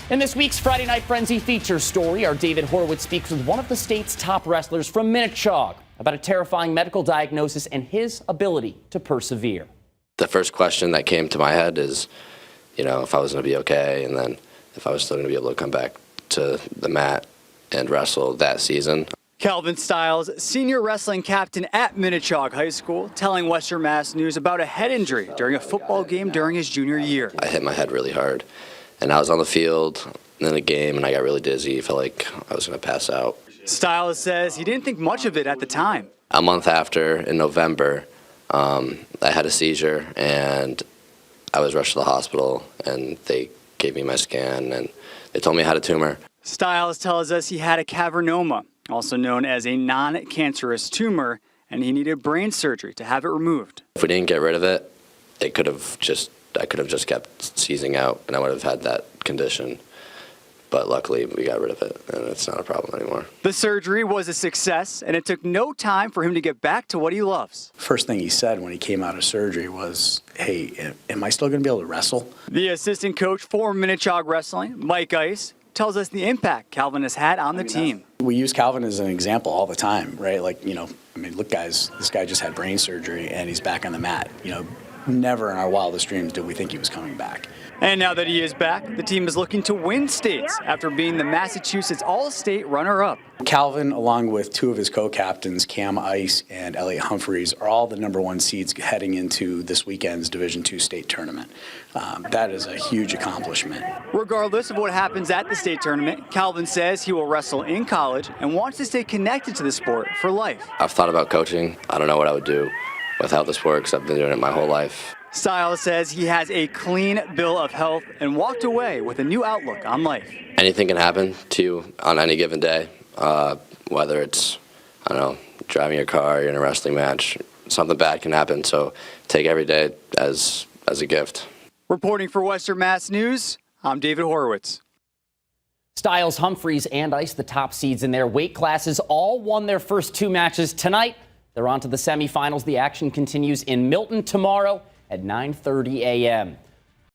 In this week's Friday Night Frenzy feature story, our David Horowitz speaks with one of the state's top wrestlers from Minnechaug about a terrifying medical diagnosis and his ability to persevere. The first question that came to my head is, if I was going to be okay, and then if I was still going to be able to come back to the mat and wrestle that season. Calvin Stiles, senior wrestling captain at Minnechaug High School, telling Western Mass News about a head injury during a football game during his junior year. I hit my head really hard, and I was on the field in a game, and I got really dizzy. Felt like I was going to pass out. Stiles says he didn't think much of it at the time. A month after, in November, I had a seizure, and I was rushed to the hospital, and they gave me my scan, and they told me I had a tumor. Stiles tells us he had a cavernoma, also known as a non-cancerous tumor, and he needed brain surgery to have it removed. If we didn't get rid of it, I could have just kept seizing out, and I would have had that condition. But luckily, we got rid of it, and it's not a problem anymore. The surgery was a success, and it took no time for him to get back to what he loves. First thing he said when he came out of surgery was, "Hey, am I still going to be able to wrestle?" The assistant coach for Minnechaug Wrestling, Mike Ice, tells us the impact Calvin has had on the team. We use Calvin as an example all the time, right? Look, guys, this guy just had brain surgery, and he's back on the mat. Never in our wildest dreams did we think he was coming back. And now that he is back, the team is looking to win states after being the Massachusetts All-State runner-up. Calvin, along with two of his co-captains, Cam Ice and Elliot Humphreys, are all the #1 seeds heading into this weekend's Division II state tournament. That is a huge accomplishment. Regardless of what happens at the state tournament, Calvin says he will wrestle in college and wants to stay connected to the sport for life. I've thought about coaching. I don't know what I would do without the sport because I've been doing it my whole life. Stiles says he has a clean bill of health and walked away with a new outlook on life. Anything can happen to you on any given day, whether it's, driving your car, you're in a wrestling match, something bad can happen. So take every day as a gift. Reporting for Western Mass News, I'm David Horowitz. Stiles, Humphreys, and Ice, the top seeds in their weight classes, all won their first 2 matches tonight. They're on to the semifinals. The action continues in Milton tomorrow at 9:30 a.m.